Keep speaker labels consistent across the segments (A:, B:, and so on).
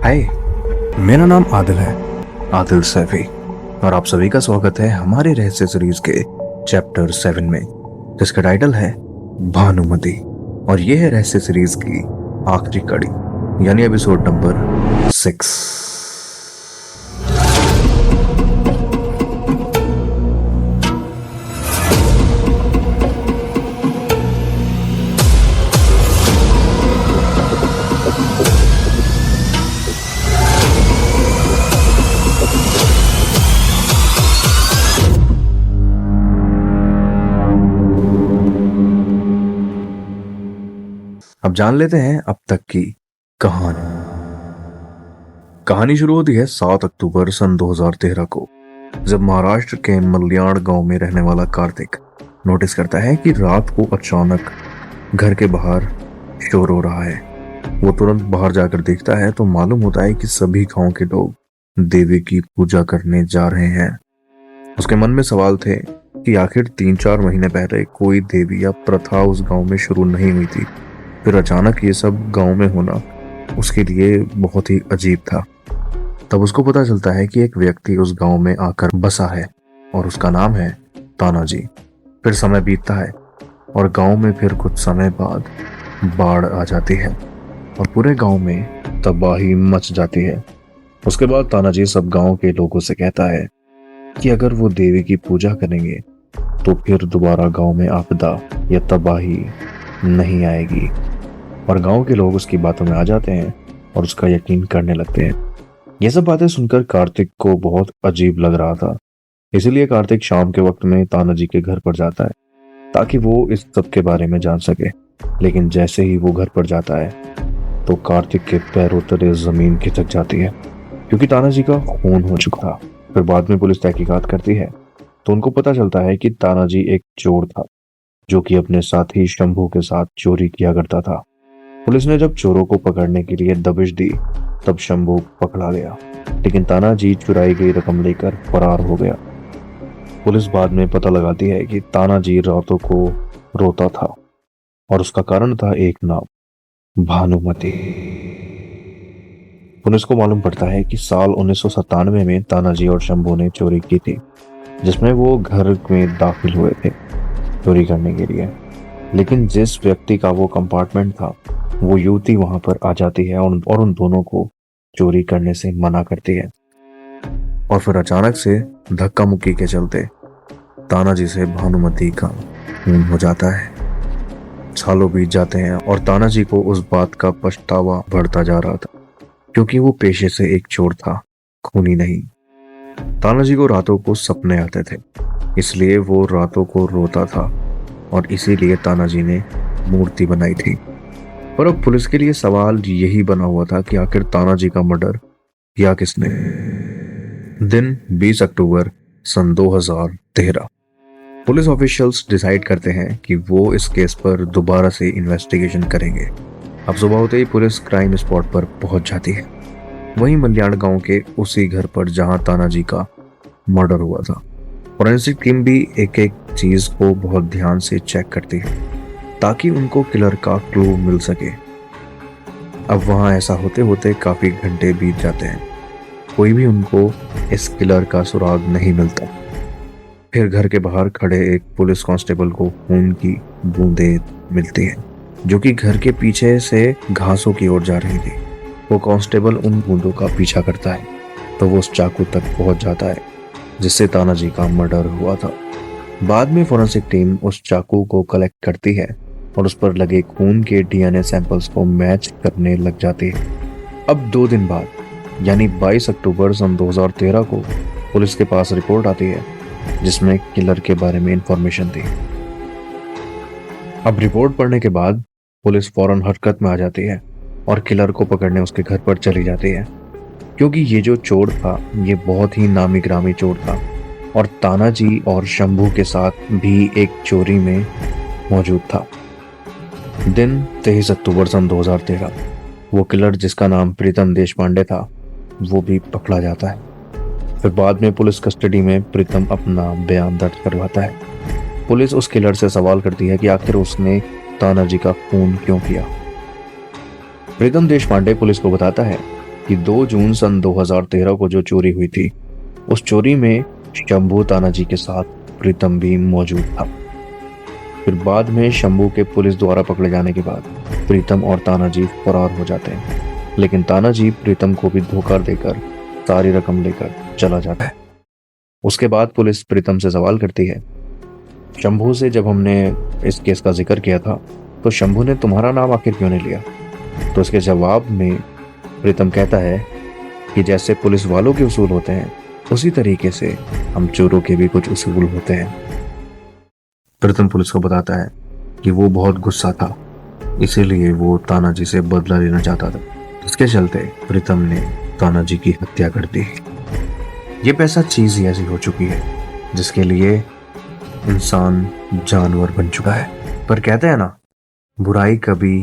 A: हाय, मेरा नाम आदिल है, आदिल सैफी, और आप सभी का स्वागत है हमारे रहस्य सीरीज के चैप्टर 7 में, जिसका टाइटल है भानुमति। और यह है रहस्य सीरीज की आखिरी कड़ी, यानी एपिसोड नंबर 6। अब जान लेते हैं अब तक की कहानी शुरू होती है 7 अक्टूबर सन 2013 को, जब महाराष्ट्र के मल्याण गांव में रहने वाला कार्तिक नोटिस करता है कि रात को अचानक घर के बाहर शोर हो रहा है। वो तुरंत बाहर जाकर देखता है तो मालूम होता है कि सभी गांव के लोग देवी की पूजा करने जा रहे हैं। उसके मन में सवाल थे कि आखिर 3-4 महीने पहले कोई देवी या प्रथा उस गांव में शुरू नहीं हुई थी, फिर अचानक ये सब गांव में होना उसके लिए बहुत ही अजीब था। तब उसको पता चलता है कि एक व्यक्ति उस गांव में आकर बसा है और उसका नाम है तानाजी। फिर समय बीतता है और गांव में फिर कुछ समय बाद बाढ़ आ जाती है और पूरे गांव में तबाही मच जाती है। उसके बाद तानाजी सब गांव के लोगों से कहता है कि अगर वो देवी की पूजा करेंगे तो फिर दोबारा गांव में आपदा या तबाही नहीं आएगी। और गांव के लोग उसकी बातों में आ जाते हैं और उसका यकीन करने लगते हैं। ये सब बातें सुनकर कार्तिक को बहुत अजीब लग रहा था, इसीलिए कार्तिक शाम के वक्त में तानाजी के घर पर जाता है ताकि वो इस सब के बारे में जान सके। लेकिन जैसे ही वो घर पर जाता है तो कार्तिक के पैरों तले जमीन खिसक जाती है, क्योंकि तानाजी का खून हो चुका था। फिर बाद में पुलिस तहकीकात करती है तो उनको पता चलता है कि तानाजी एक चोर था जो कि अपने साथी शंभू के साथ चोरी किया करता था। पुलिस ने जब चोरों को पकड़ने के लिए दबिश दी तब शंभू पकड़ा गया, लेकिन तानाजी चुराई गई रकम लेकर फरार हो गया। पुलिस बाद में पता लगाती है कि तानाजी रातों को रोता था और उसका कारण था एक नाम, भानुमति। पुलिस को मालूम पड़ता है कि साल 1997 में तानाजी और शंभू ने चोरी की थी, जिसमें वो घर में दाखिल हुए थे चोरी करने के लिए। लेकिन जिस व्यक्ति का वो कंपार्टमेंट था वो युवती वहां पर आ जाती है और उन दोनों को चोरी करने से मना करती है। और फिर अचानक से धक्का मुक्की के चलते तानाजी से भानुमति का खून हो जाता है। सालों बीत जाते हैं और तानाजी को उस बात का पछतावा बढ़ता जा रहा था, क्योंकि वो पेशे से एक चोर था, खूनी नहीं। तानाजी को रातों को सपने आते थे, इसलिए वो रातों को रोता था और इसीलिए तानाजी ने मूर्ति बनाई थी। पर अब पुलिस के लिए सवाल यही बना हुआ था कि आखिर तानाजी का मर्डर किया किसने। दिन 20 अक्टूबर सन 2013। पुलिस ऑफिशियल्स डिसाइड करते हैं कि वो इस केस पर दोबारा से इन्वेस्टिगेशन करेंगे। अब सुबह होते ही पुलिस क्राइम स्पॉट पर पहुंच जाती है, वहीं मल्याण गांव के उसी घर पर जहां तानाजी का मर्डर हुआ था। फोरेंसिक टीम भी एक एक चीज को बहुत ध्यान से चेक करती है ताकि उनको किलर का क्लू मिल सके। अब वहां ऐसा होते होते काफी घंटे बीत जाते हैं, कोई भी उनको इस किलर का सुराग नहीं मिलता। फिर घर के बाहर खड़े एक पुलिस कांस्टेबल को खून की बूंदें मिलती हैं, जो कि घर के पीछे से घासों की ओर जा रही थी। वो कांस्टेबल उन बूंदों का पीछा करता है तो वो उस चाकू तक पहुंच जाता है जिससे तानाजी का मर्डर हुआ था। बाद में फोरेंसिक टीम उस चाकू को कलेक्ट करती है और उस पर लगे खून के डीएनए सैंपल्स को मैच करने लग जाती है। अब 2 दिन बाद यानी 22 अक्टूबर सन 2013 को पुलिस के पास रिपोर्ट आती है जिसमें किलर के बारे में इंफॉर्मेशन थी। अब रिपोर्ट पढ़ने के बाद पुलिस फौरन हरकत में आ जाती है और किलर को पकड़ने उसके घर पर चली जाती है, क्योंकि ये जो चोर था ये बहुत ही नामी ग्रामी चोर था और तानाजी और शंभू के साथ भी एक चोरी में मौजूद था। दिन 23 अक्टूबर सन 2013। वो किलर जिसका नाम प्रीतम देशपांडे था वो भी पकड़ा जाता है। फिर बाद में पुलिस कस्टडी में प्रीतम अपना बयान दर्ज करवाता है। पुलिस उस किलर से सवाल करती है कि आखिर उसने तानाजी का खून क्यों किया। प्रीतम देशपांडे पुलिस को बताता है कि 2 जून सन 2013 को जो चोरी हुई थी, उस चोरी में शंभू तानाजी के साथ प्रीतम भी मौजूद था। फिर बाद में शंभू के पुलिस द्वारा पकड़े जाने के बाद प्रीतम और तानाजी फरार हो जाते हैं, लेकिन तानाजी प्रीतम को भी धोखा देकर सारी रकम लेकर चला जाता है। उसके बाद पुलिस प्रीतम से सवाल करती है, शंभू से जब हमने इस केस का जिक्र किया था तो शंभू ने तुम्हारा नाम आखिर क्यों नहीं लिया? तो उसके जवाब में प्रीतम कहता है कि जैसे पुलिस वालों के उसूल होते हैं, उसी तरीके से हम चोरों के भी कुछ उसूल होते हैं। प्रीतम पुलिस को बताता है कि वो बहुत गुस्सा था, इसीलिए वो तानाजी से बदला लेना चाहता था। इसके चलते प्रीतम ने तानाजी की हत्या कर दी। ये पैसा चीज ही ऐसी हो चुकी है जिसके लिए इंसान जानवर बन चुका है। पर कहते हैं ना, बुराई कभी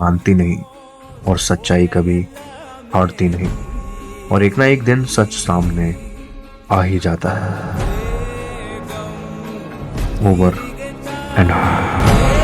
A: मानती नहीं और सच्चाई कभी हारती नहीं, और एक ना एक दिन सच सामने आ ही जाता है। Over and out.